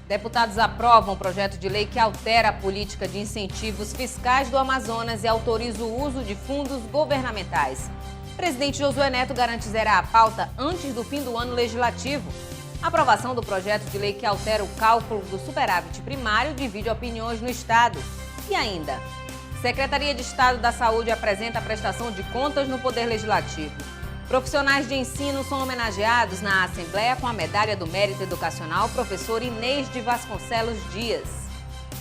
Deputados aprovam o projeto de lei que altera a política de incentivos fiscais do Amazonas e autoriza o uso de fundos governamentais. O presidente Josué Neto garante zerar a pauta antes do fim do ano legislativo. A aprovação do projeto de lei que altera o cálculo do superávit primário divide opiniões no Estado. E ainda, Secretaria de Estado da Saúde apresenta a prestação de contas no Poder Legislativo. Profissionais de ensino são homenageados na Assembleia com a Medalha do Mérito Educacional professor Inês de Vasconcelos Dias.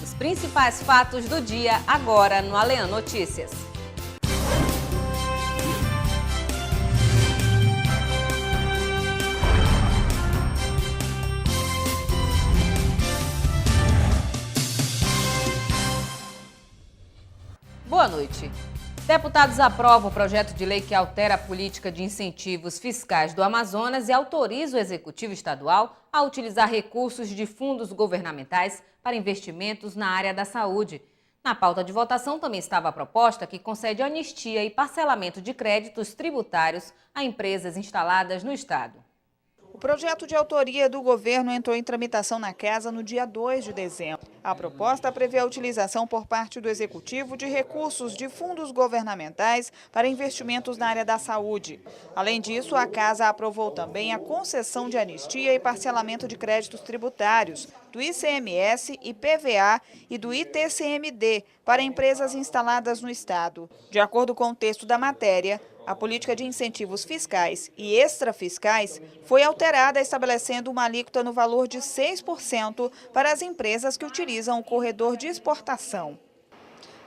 Os principais fatos do dia agora no Alean Notícias. Boa noite. Deputados aprovam o projeto de lei que altera a política de incentivos fiscais do Amazonas e autoriza o Executivo Estadual a utilizar recursos de fundos governamentais para investimentos na área da saúde. Na pauta de votação também estava a proposta que concede anistia e parcelamento de créditos tributários a empresas instaladas no Estado. O projeto de autoria do governo entrou em tramitação na Casa no dia 2 de dezembro. A proposta prevê a utilização por parte do Executivo de recursos de fundos governamentais para investimentos na área da saúde. Além disso, a Casa aprovou também a concessão de anistia e parcelamento de créditos tributários do ICMS, IPVA e do ITCMD para empresas instaladas no Estado. De acordo com o texto da matéria, a política de incentivos fiscais e extrafiscais foi alterada, estabelecendo uma alíquota no valor de 6% para as empresas que utilizam o corredor de exportação.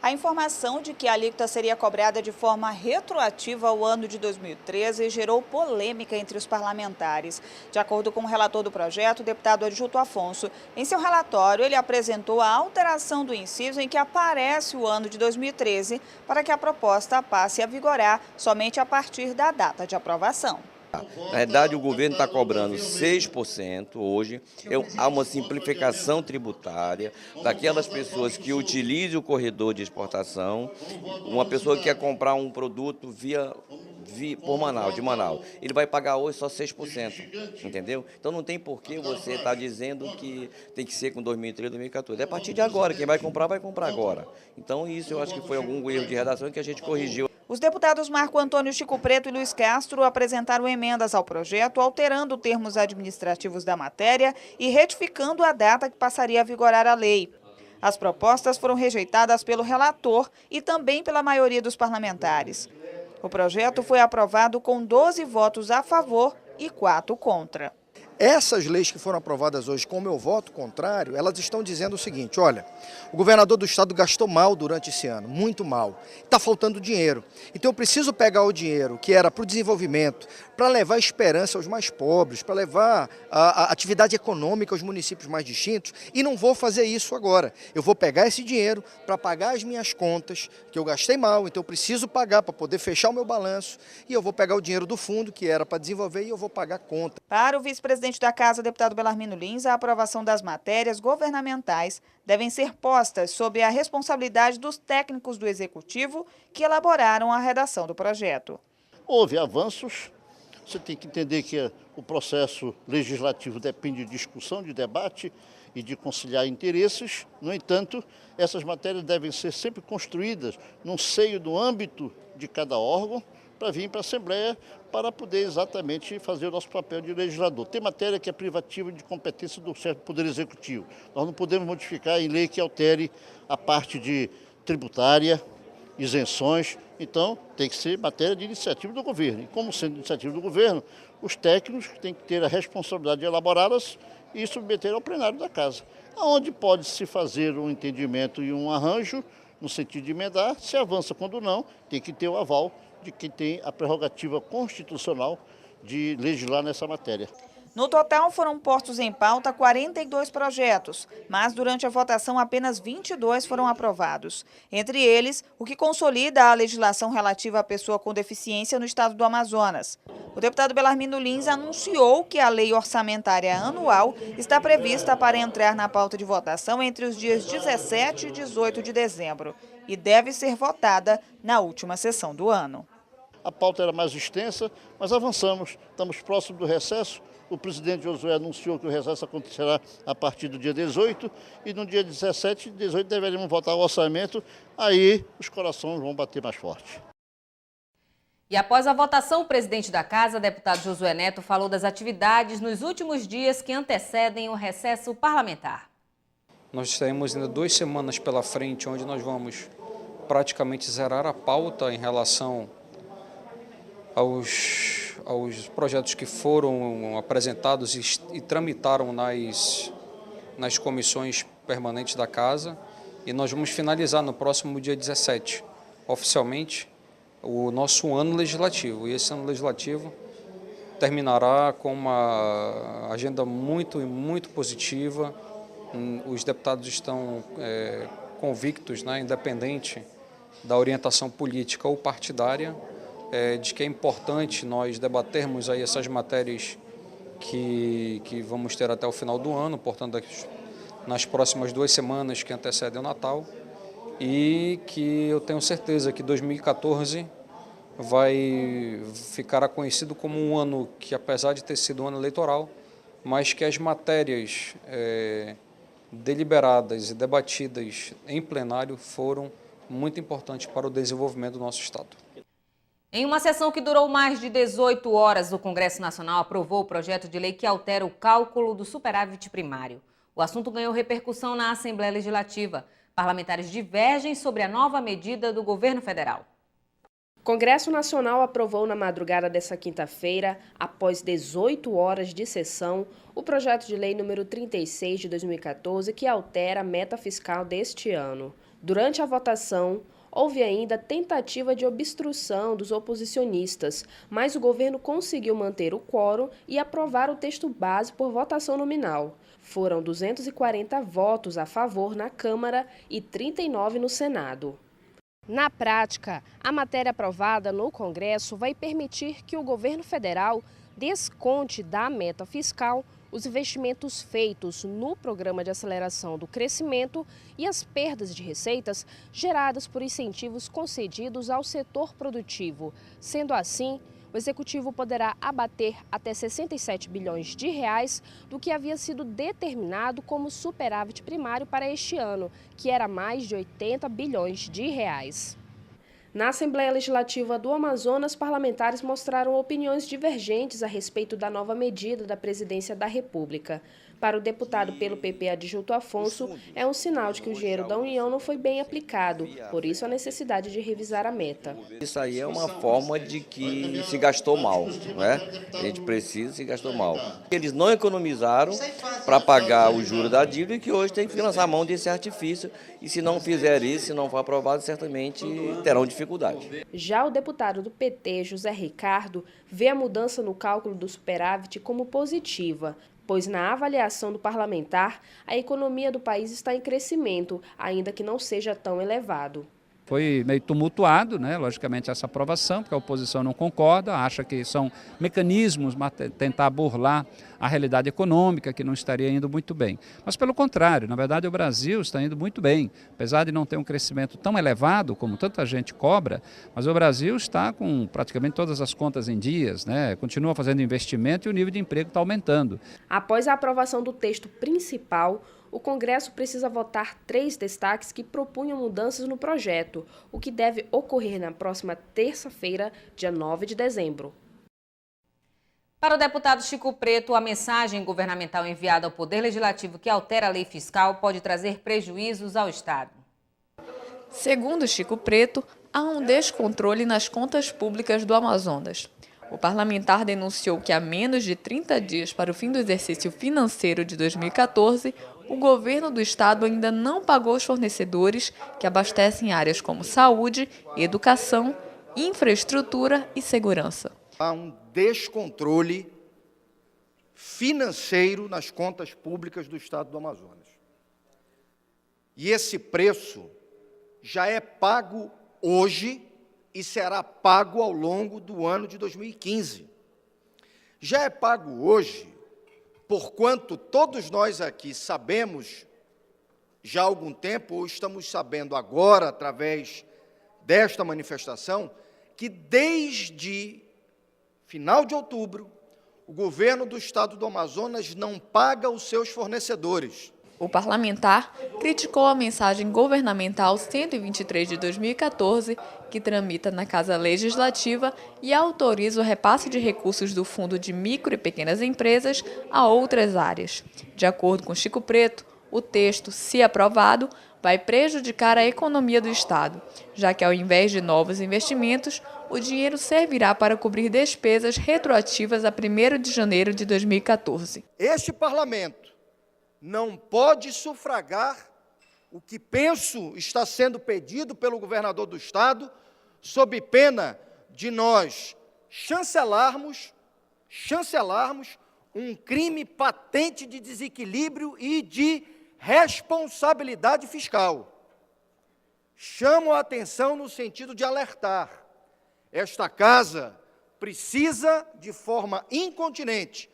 A informação de que a alíquota seria cobrada de forma retroativa ao ano de 2013 gerou polêmica entre os parlamentares. De acordo com o relator do projeto, o deputado Adjuto Afonso, em seu relatório ele apresentou a alteração do inciso em que aparece o ano de 2013 para que a proposta passe a vigorar somente a partir da data de aprovação. Na verdade, o governo está cobrando 6% hoje, há uma simplificação tributária daquelas pessoas que utilizam o corredor de exportação. Uma pessoa que quer comprar um produto por Manaus, de Manaus, ele vai pagar hoje só 6%, entendeu? Então não tem por que você estar dizendo que tem que ser com 2013, 2014. É a partir de agora, quem vai comprar agora. Então isso eu acho que foi algum erro de redação que a gente corrigiu. Os deputados Marco Antônio Chico Preto e Luiz Castro apresentaram emendas ao projeto, alterando termos administrativos da matéria e retificando a data que passaria a vigorar a lei. As propostas foram rejeitadas pelo relator e também pela maioria dos parlamentares. O projeto foi aprovado com 12 votos a favor e 4 contra. Essas leis que foram aprovadas hoje com o meu voto contrário, elas estão dizendo o seguinte: olha, o governador do estado gastou mal durante esse ano, muito mal, está faltando dinheiro. Então eu preciso pegar o dinheiro que era para o desenvolvimento, para levar esperança aos mais pobres, para levar a atividade econômica aos municípios mais distintos, e não vou fazer isso agora. Eu vou pegar esse dinheiro para pagar as minhas contas, que eu gastei mal, então eu preciso pagar para poder fechar o meu balanço, e eu vou pegar o dinheiro do fundo, que era para desenvolver, e eu vou pagar a conta. Para o vice-presidente da Casa, deputado Belarmino Lins, a aprovação das matérias governamentais devem ser postas sob a responsabilidade dos técnicos do Executivo que elaboraram a redação do projeto. Houve avanços, você tem que entender que o processo legislativo depende de discussão, de debate e de conciliar interesses. No entanto, essas matérias devem ser sempre construídas no seio do âmbito de cada órgão, para vir para a Assembleia, para poder exatamente fazer o nosso papel de legislador. Tem matéria que é privativa de competência do certo Poder Executivo. Nós não podemos modificar em lei que altere a parte de tributária, isenções. Então, tem que ser matéria de iniciativa do governo. E como sendo iniciativa do governo, os técnicos têm que ter a responsabilidade de elaborá-las e submeter ao plenário da Casa. Onde pode se fazer um entendimento e um arranjo, no sentido de emendar, se avança. Quando não, tem que ter o aval de quem tem a prerrogativa constitucional de legislar nessa matéria. No total, foram postos em pauta 42 projetos, mas durante a votação apenas 22 foram aprovados. Entre eles, o que consolida a legislação relativa à pessoa com deficiência no estado do Amazonas. O deputado Belarmino Lins anunciou que a lei orçamentária anual está prevista para entrar na pauta de votação entre os dias 17 e 18 de dezembro e deve ser votada na última sessão do ano. A pauta era mais extensa, mas avançamos, estamos próximos do recesso. O presidente Josué anunciou que o recesso acontecerá a partir do dia 18 e no dia 17 e 18 deveremos votar o orçamento, aí os corações vão bater mais forte. E após a votação, o presidente da Casa, deputado Josué Neto, falou das atividades nos últimos dias que antecedem o recesso parlamentar. Nós teremos ainda 2 semanas pela frente, onde nós vamos praticamente zerar a pauta em relação aos projetos que foram apresentados e tramitaram nas comissões permanentes da Casa. E nós vamos finalizar no próximo dia 17, oficialmente, o nosso ano legislativo. E esse ano legislativo terminará com uma agenda muito positiva. Os deputados estão convictos, independente da orientação política ou partidária, de que é importante nós debatermos aí essas matérias que vamos ter até o final do ano, portanto, nas próximas 2 semanas que antecedem o Natal, e que eu tenho certeza que 2014 vai ficar conhecido como um ano que, apesar de ter sido um ano eleitoral, mas que as matérias deliberadas e debatidas em plenário foram muito importantes para o desenvolvimento do nosso Estado. Em uma sessão que durou mais de 18 horas, o Congresso Nacional aprovou o projeto de lei que altera o cálculo do superávit primário. O assunto ganhou repercussão na Assembleia Legislativa. Parlamentares divergem sobre a nova medida do governo federal. O Congresso Nacional aprovou na madrugada desta quinta-feira, após 18 horas de sessão, o projeto de lei número 36 de 2014, que altera a meta fiscal deste ano. Durante a votação, houve ainda tentativa de obstrução dos oposicionistas, mas o governo conseguiu manter o quórum e aprovar o texto base por votação nominal. Foram 240 votos a favor na Câmara e 39 no Senado. Na prática, a matéria aprovada no Congresso vai permitir que o governo federal desconte da meta fiscal os investimentos feitos no Programa de Aceleração do Crescimento e as perdas de receitas geradas por incentivos concedidos ao setor produtivo. Sendo assim, o Executivo poderá abater até 67 bilhões de reais do que havia sido determinado como superávit primário para este ano, que era mais de 80 bilhões de reais. Na Assembleia Legislativa do Amazonas, parlamentares mostraram opiniões divergentes a respeito da nova medida da Presidência da República. Para o deputado pelo PP Adjunto Afonso, é um sinal de que o dinheiro da União não foi bem aplicado, por isso a necessidade de revisar a meta. Isso aí é uma forma de que se gastou mal, não é? A gente precisa se gastou mal. Eles não economizaram para pagar o juro da dívida e que hoje tem que lançar a mão desse artifício. E se não fizer isso, se não for aprovado, certamente terão dificuldade. Já o deputado do PT, José Ricardo, vê a mudança no cálculo do superávit como positiva, pois na avaliação do parlamentar, a economia do país está em crescimento, ainda que não seja tão elevado. Foi meio tumultuado, logicamente, essa aprovação, porque a oposição não concorda, acha que são mecanismos para tentar burlar a realidade econômica, que não estaria indo muito bem. Mas, pelo contrário, na verdade, o Brasil está indo muito bem. Apesar de não ter um crescimento tão elevado, como tanta gente cobra, mas o Brasil está com praticamente todas as contas em dias, continua fazendo investimento e o nível de emprego está aumentando. Após a aprovação do texto principal, o Congresso precisa votar 3 destaques que propunham mudanças no projeto, o que deve ocorrer na próxima terça-feira, dia 9 de dezembro. Para o deputado Chico Preto, a mensagem governamental enviada ao Poder Legislativo que altera a lei fiscal pode trazer prejuízos ao Estado. Segundo Chico Preto, há um descontrole nas contas públicas do Amazonas. O parlamentar denunciou que há menos de 30 dias para o fim do exercício financeiro de 2014, o governo do estado ainda não pagou os fornecedores que abastecem áreas como saúde, educação, infraestrutura e segurança. Há um descontrole financeiro nas contas públicas do estado do Amazonas. E esse preço já é pago hoje e será pago ao longo do ano de 2015. Já é pago hoje, porquanto todos nós aqui sabemos, já há algum tempo, ou estamos sabendo agora, através desta manifestação, que desde final de outubro, o governo do estado do Amazonas não paga os seus fornecedores. O parlamentar criticou a mensagem governamental 123 de 2014, que tramita na Casa Legislativa e autoriza o repasse de recursos do Fundo de Micro e Pequenas Empresas a outras áreas. De acordo com Chico Preto, o texto, se aprovado, vai prejudicar a economia do Estado, já que ao invés de novos investimentos, o dinheiro servirá para cobrir despesas retroativas a 1º de janeiro de 2014. Este parlamento não pode sufragar o que penso está sendo pedido pelo governador do estado, sob pena de nós chancelarmos um crime patente de desequilíbrio e de responsabilidade fiscal. Chamo a atenção no sentido de alertar. Esta casa precisa, de forma incontinente,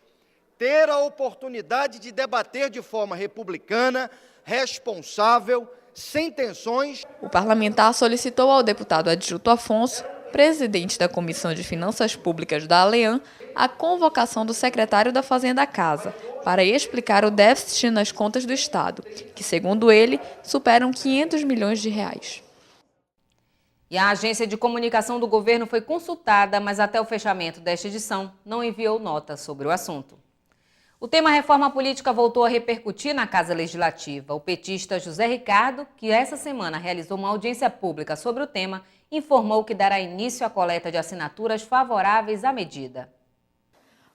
ter a oportunidade de debater de forma republicana, responsável, sem tensões. O parlamentar solicitou ao deputado Adjunto Afonso, presidente da Comissão de Finanças Públicas da ALEAN, a convocação do secretário da Fazenda à Casa, para explicar o déficit nas contas do Estado, que, segundo ele, superam 500 milhões de reais. E a agência de comunicação do governo foi consultada, mas até o fechamento desta edição não enviou nota sobre o assunto. O tema reforma política voltou a repercutir na Casa Legislativa. O petista José Ricardo, que essa semana realizou uma audiência pública sobre o tema, informou que dará início à coleta de assinaturas favoráveis à medida.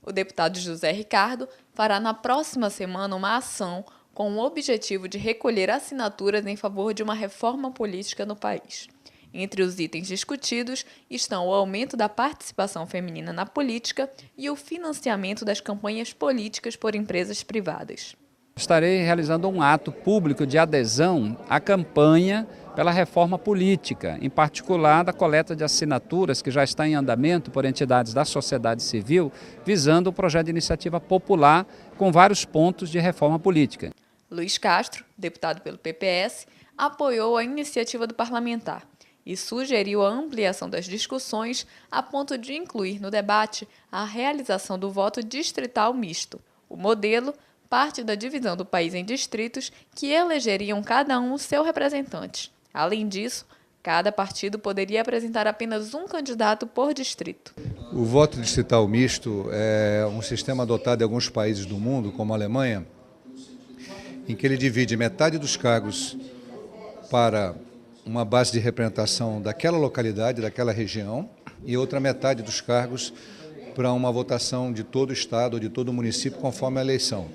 O deputado José Ricardo fará na próxima semana uma ação com o objetivo de recolher assinaturas em favor de uma reforma política no país. Entre os itens discutidos estão o aumento da participação feminina na política e o financiamento das campanhas políticas por empresas privadas. Estarei realizando um ato público de adesão à campanha pela reforma política, em particular da coleta de assinaturas que já está em andamento por entidades da sociedade civil, visando o projeto de iniciativa popular com vários pontos de reforma política. Luiz Castro, deputado pelo PPS, apoiou a iniciativa do parlamentar e sugeriu a ampliação das discussões a ponto de incluir no debate a realização do voto distrital misto. O modelo parte da divisão do país em distritos que elegeriam cada um o seu representante. Além disso, cada partido poderia apresentar apenas um candidato por distrito. O voto distrital misto é um sistema adotado em alguns países do mundo, como a Alemanha, em que ele divide metade dos cargos para uma base de representação daquela localidade, daquela região, e outra metade dos cargos para uma votação de todo o estado ou de todo o município conforme a eleição.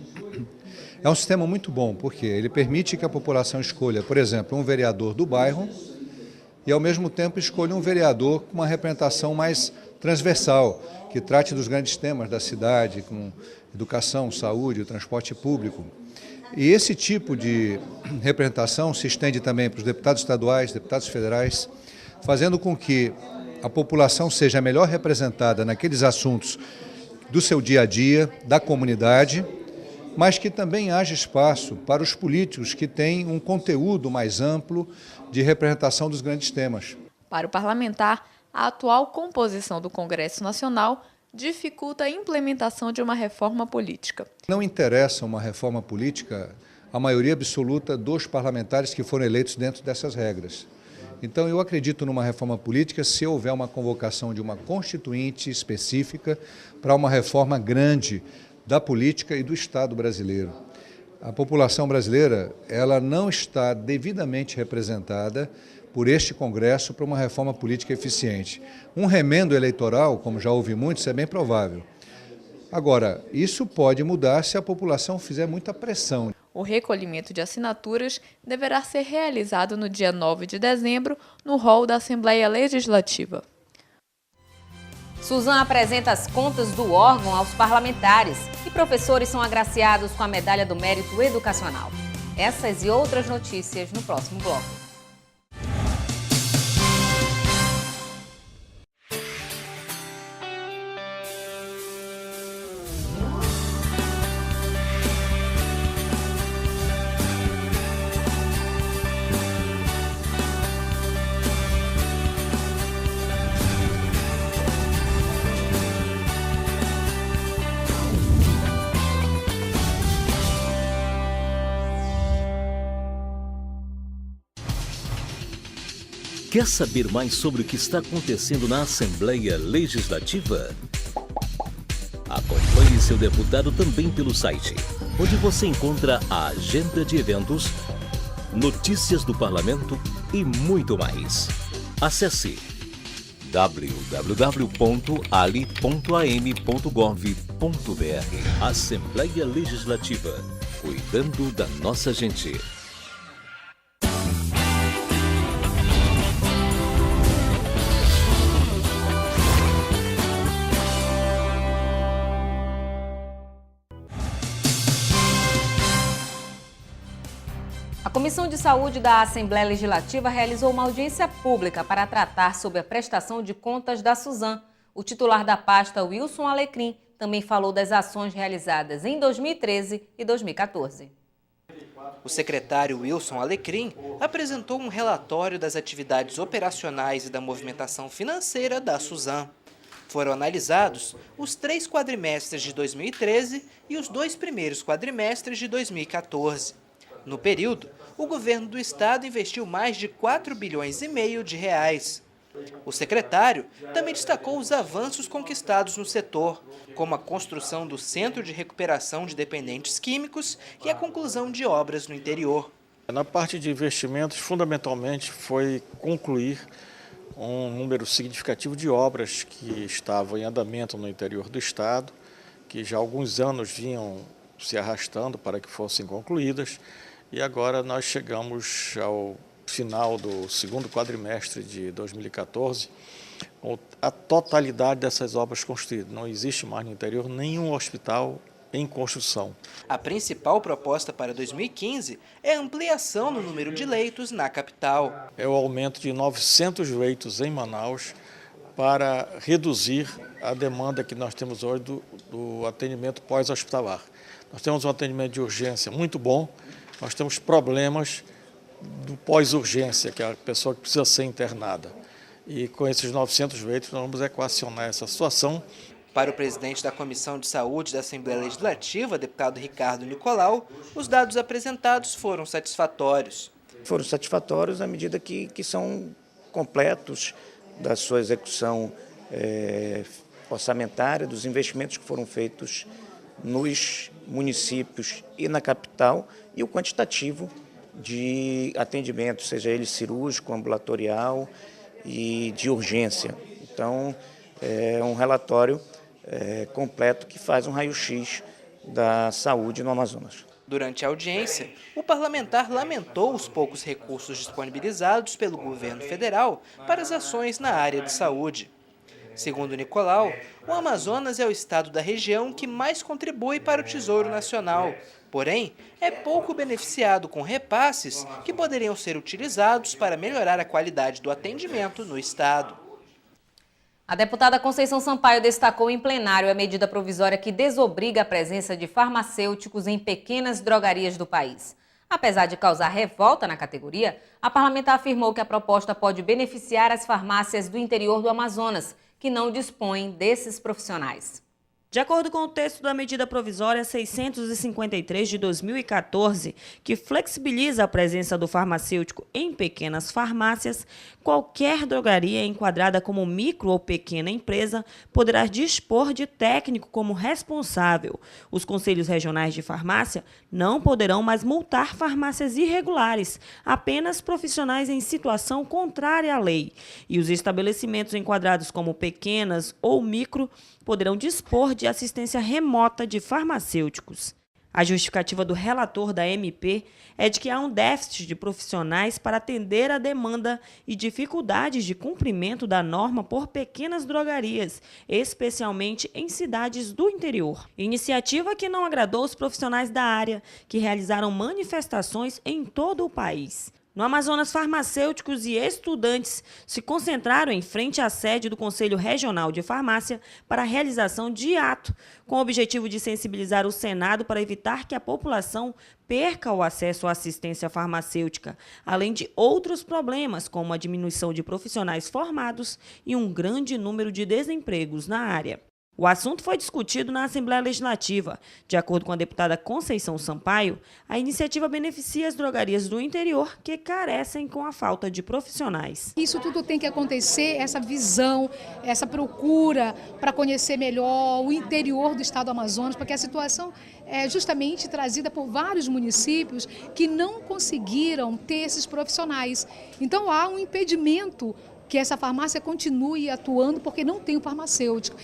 É um sistema muito bom, porque ele permite que a população escolha, por exemplo, um vereador do bairro e, ao mesmo tempo, escolha um vereador com uma representação mais transversal, que trate dos grandes temas da cidade, com educação, saúde, transporte público. E esse tipo de representação se estende também para os deputados estaduais, deputados federais, fazendo com que a população seja melhor representada naqueles assuntos do seu dia a dia, da comunidade, mas que também haja espaço para os políticos que têm um conteúdo mais amplo de representação dos grandes temas. Para o parlamentar, a atual composição do Congresso Nacional dificulta a implementação de uma reforma política. Não interessa uma reforma política a maioria absoluta dos parlamentares que foram eleitos dentro dessas regras. Então, eu acredito numa reforma política se houver uma convocação de uma constituinte específica para uma reforma grande da política e do Estado brasileiro. A população brasileira, ela não está devidamente representada por este Congresso para uma reforma política eficiente. Um remendo eleitoral, como já houve muitos, é bem provável. Agora, isso pode mudar se a população fizer muita pressão. O recolhimento de assinaturas deverá ser realizado no dia 9 de dezembro, no hall da Assembleia Legislativa. Suzan apresenta as contas do órgão aos parlamentares e professores são agraciados com a Medalha do Mérito Educacional. Essas e outras notícias no próximo bloco. Quer saber mais sobre o que está acontecendo na Assembleia Legislativa? Acompanhe seu deputado também pelo site, onde você encontra a agenda de eventos, notícias do parlamento e muito mais. Acesse www.ali.am.gov.br. Assembleia Legislativa, cuidando da nossa gente. A Comissão de Saúde da Assembleia Legislativa realizou uma audiência pública para tratar sobre a prestação de contas da Suzam. O titular da pasta, Wilson Alecrim, também falou das ações realizadas em 2013 e 2014. O secretário Wilson Alecrim apresentou um relatório das atividades operacionais e da movimentação financeira da Suzam. Foram analisados os 3 quadrimestres de 2013 e os 2 primeiros quadrimestres de 2014. No período, o governo do estado investiu mais de 4,5 bilhões de reais. O secretário também destacou os avanços conquistados no setor, como a construção do Centro de Recuperação de Dependentes Químicos e a conclusão de obras no interior. Na parte de investimentos, fundamentalmente, foi concluir um número significativo de obras que estavam em andamento no interior do estado, que já há alguns anos vinham se arrastando para que fossem concluídas. E agora nós chegamos ao final do segundo quadrimestre de 2014 com a totalidade dessas obras construídas. Não existe mais no interior nenhum hospital em construção. A principal proposta para 2015 é a ampliação no número de leitos na capital. É o aumento de 900 leitos em Manaus para reduzir a demanda que nós temos hoje do atendimento pós-hospitalar. Nós temos um atendimento de urgência muito bom. Nós temos problemas do pós-urgência, que é a pessoa que precisa ser internada. E com esses 900 leitos, nós vamos equacionar essa situação. Para o presidente da Comissão de Saúde da Assembleia Legislativa, deputado Ricardo Nicolau, os dados apresentados foram satisfatórios. Foram satisfatórios à medida que são completos da sua execução orçamentária, dos investimentos que foram feitos nos municípios e na capital, e o quantitativo de atendimento, seja ele cirúrgico, ambulatorial e de urgência. Então, é um relatório completo que faz um raio-x da saúde no Amazonas. Durante a audiência, o parlamentar lamentou os poucos recursos disponibilizados pelo governo federal para as ações na área de saúde. Segundo Nicolau, o Amazonas é o estado da região que mais contribui para o Tesouro Nacional. Porém, é pouco beneficiado com repasses que poderiam ser utilizados para melhorar a qualidade do atendimento no estado. A deputada Conceição Sampaio destacou em plenário a medida provisória que desobriga a presença de farmacêuticos em pequenas drogarias do país. Apesar de causar revolta na categoria, a parlamentar afirmou que a proposta pode beneficiar as farmácias do interior do Amazonas, que não dispõem desses profissionais. De acordo com o texto da medida provisória 653 de 2014, que flexibiliza a presença do farmacêutico em pequenas farmácias, qualquer drogaria enquadrada como micro ou pequena empresa poderá dispor de técnico como responsável. Os conselhos regionais de farmácia não poderão mais multar farmácias irregulares, apenas profissionais em situação contrária à lei. E os estabelecimentos enquadrados como pequenas ou micro poderão dispor de assistência remota de farmacêuticos. A justificativa do relator da MP é de que há um déficit de profissionais para atender a demanda e dificuldades de cumprimento da norma por pequenas drogarias, especialmente em cidades do interior. Iniciativa que não agradou os profissionais da área, que realizaram manifestações em todo o país. No Amazonas, farmacêuticos e estudantes se concentraram em frente à sede do Conselho Regional de Farmácia para a realização de ato, com o objetivo de sensibilizar o Senado para evitar que a população perca o acesso à assistência farmacêutica, além de outros problemas, como a diminuição de profissionais formados e um grande número de desempregos na área. O assunto foi discutido na Assembleia Legislativa. De acordo com a deputada Conceição Sampaio, a iniciativa beneficia as drogarias do interior que carecem com a falta de profissionais. Isso tudo tem que acontecer, essa visão, essa procura para conhecer melhor o interior do estado do Amazonas, porque a situação é justamente trazida por vários municípios que não conseguiram ter esses profissionais. Então há um impedimento que essa farmácia continue atuando porque não tem o farmacêutico.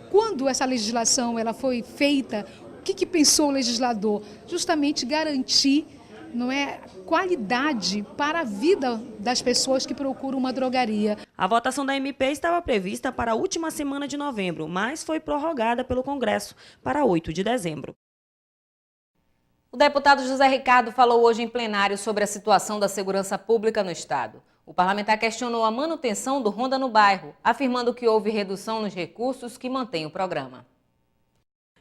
Quando essa legislação ela foi feita, o que pensou o legislador? Justamente garantir, não é, qualidade para a vida das pessoas que procuram uma drogaria. A votação da MP estava prevista para a última semana de novembro, mas foi prorrogada pelo Congresso para 8 de dezembro. O deputado José Ricardo falou hoje em plenário sobre a situação da segurança pública no estado. O parlamentar questionou a manutenção do Ronda no Bairro, afirmando que houve redução nos recursos que mantém o programa.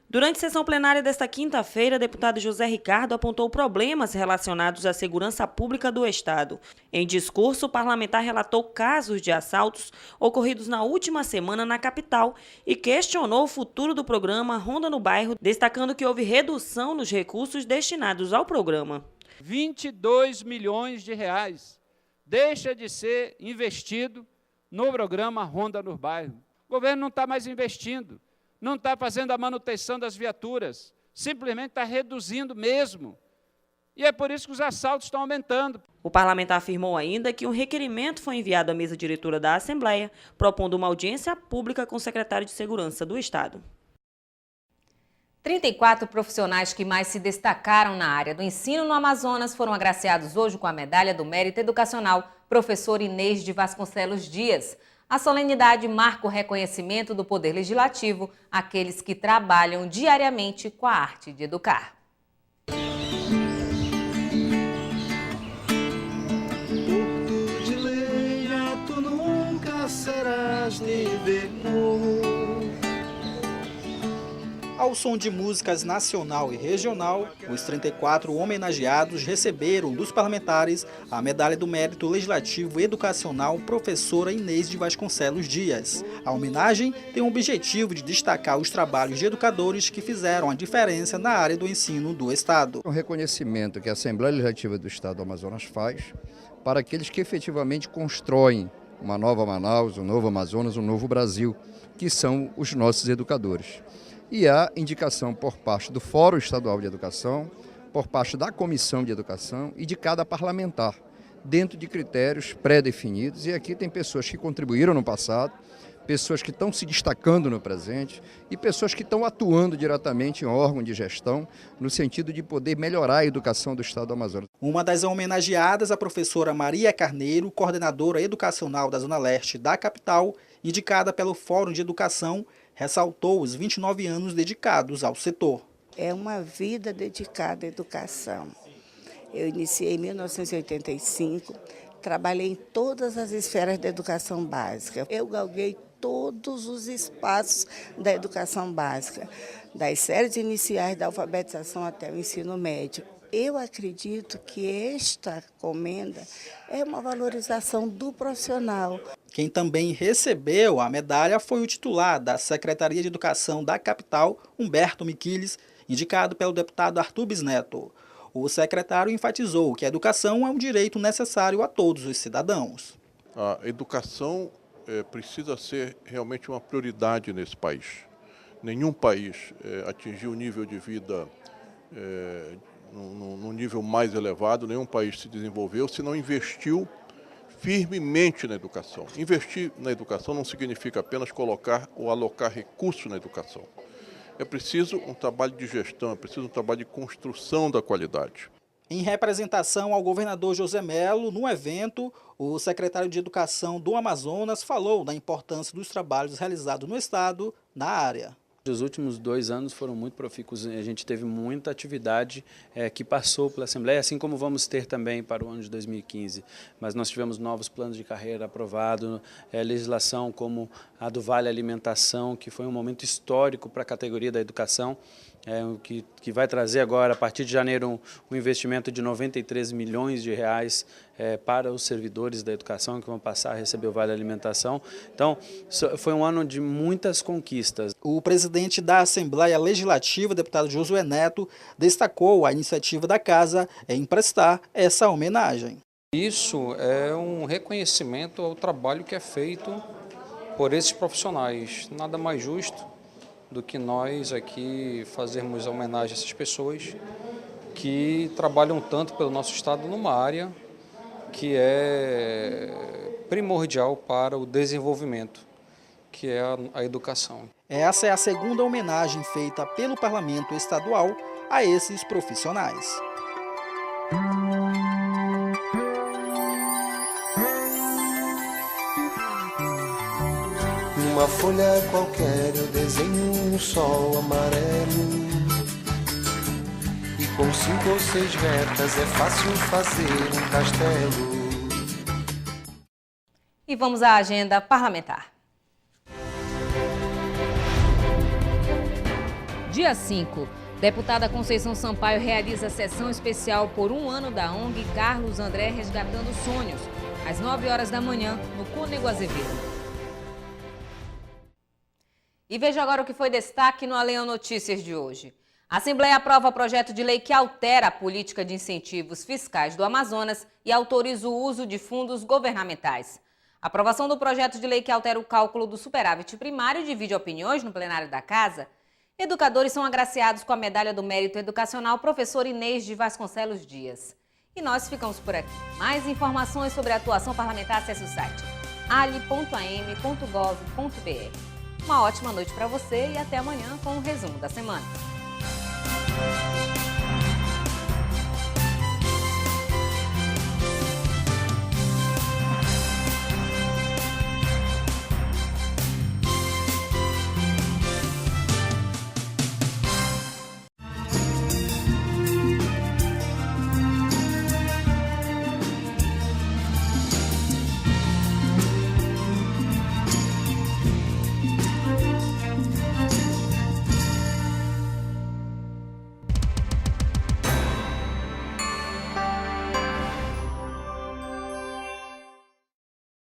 Durante sessão plenária desta quinta-feira, o deputado José Ricardo apontou problemas relacionados à segurança pública do estado. Em discurso, o parlamentar relatou casos de assaltos ocorridos na última semana na capital e questionou o futuro do programa Ronda no Bairro, destacando que houve redução nos recursos destinados ao programa. 22 milhões de reais deixa de ser investido no programa Ronda no Bairro. O governo não está mais investindo, não está fazendo a manutenção das viaturas, simplesmente está reduzindo mesmo. E é por isso que os assaltos estão aumentando. O parlamentar afirmou ainda que um requerimento foi enviado à mesa diretora da Assembleia, propondo uma audiência pública com o secretário de Segurança do Estado. 34 profissionais que mais se destacaram na área do ensino no Amazonas foram agraciados hoje com a Medalha do Mérito Educacional Professor Inês de Vasconcelos Dias. A solenidade marca o reconhecimento do Poder Legislativo àqueles que trabalham diariamente com a arte de educar. Porto de Leia, tu nunca serás Liverpool. Ao som de músicas nacional e regional, os 34 homenageados receberam dos parlamentares a Medalha do Mérito Legislativo Educacional Professora Inês de Vasconcelos Dias. A homenagem tem o objetivo de destacar os trabalhos de educadores que fizeram a diferença na área do ensino do Estado. O reconhecimento que a Assembleia Legislativa do Estado do Amazonas faz para aqueles que efetivamente constroem uma nova Manaus, um novo Amazonas, um novo Brasil, que são os nossos educadores. E há indicação por parte do Fórum Estadual de Educação, por parte da Comissão de Educação e de cada parlamentar, dentro de critérios pré-definidos. E aqui tem pessoas que contribuíram no passado, pessoas que estão se destacando no presente e pessoas que estão atuando diretamente em órgão de gestão, no sentido de poder melhorar a educação do Estado do Amazonas. Uma das homenageadas, a professora Maria Carneiro, coordenadora educacional da Zona Leste da capital, indicada pelo Fórum de Educação, ressaltou os 29 anos dedicados ao setor. É uma vida dedicada à educação. Eu iniciei em 1985, trabalhei em todas as esferas da educação básica. Eu galguei todos os espaços da educação básica, das séries iniciais da alfabetização até o ensino médio. Eu acredito que esta comenda é uma valorização do profissional. Quem também recebeu a medalha foi o titular da Secretaria de Educação da capital, Humberto Miquiles, indicado pelo deputado Arthur Bisneto. O secretário enfatizou que a educação é um direito necessário a todos os cidadãos. A educação precisa ser realmente uma prioridade nesse país. Nenhum país atingiu o nível de vida num nível mais elevado, nenhum país se desenvolveu se não investiu firmemente na educação. Investir na educação não significa apenas colocar ou alocar recursos na educação. É preciso um trabalho de gestão, é preciso um trabalho de construção da qualidade. Em representação ao governador José Melo, no evento, o secretário de Educação do Amazonas falou da importância dos trabalhos realizados no Estado na área. Os últimos 2 anos foram muito profícuos, a gente teve muita atividade que passou pela Assembleia, assim como vamos ter também para o ano de 2015. Mas nós tivemos novos planos de carreira aprovados, legislação como a do Vale Alimentação, que foi um momento histórico para a categoria da educação. que vai trazer agora, a partir de janeiro, um investimento de 93 milhões de reais para os servidores da educação que vão passar a receber o Vale Alimentação. Então, foi um ano de muitas conquistas. O presidente da Assembleia Legislativa, deputado Josué Neto, destacou a iniciativa da Casa em prestar essa homenagem. Isso é um reconhecimento ao trabalho que é feito por esses profissionais. Nada mais justo do que nós aqui fazermos a homenagem a essas pessoas que trabalham tanto pelo nosso estado numa área que é primordial para o desenvolvimento, que é a educação. Essa é a segunda homenagem feita pelo Parlamento Estadual a esses profissionais. Numa folha qualquer eu desenho um sol amarelo, e com 5 ou 6 retas é fácil fazer um castelo. E vamos à agenda parlamentar. Dia 5. Deputada Conceição Sampaio realiza sessão especial por 1 ano da ONG Carlos André Resgatando Sonhos, às 9 horas da manhã, no Cônego Azevedo. E veja agora o que foi destaque no Aleão Notícias de hoje. A Assembleia aprova projeto de lei que altera a política de incentivos fiscais do Amazonas e autoriza o uso de fundos governamentais. A aprovação do projeto de lei que altera o cálculo do superávit primário divide opiniões no plenário da Casa. Educadores são agraciados com a Medalha do Mérito Educacional Professor Inês de Vasconcelos Dias. E nós ficamos por aqui. Mais informações sobre a atuação parlamentar, acesse o site ali.am.gov.br. Uma ótima noite para você e até amanhã com o resumo da semana.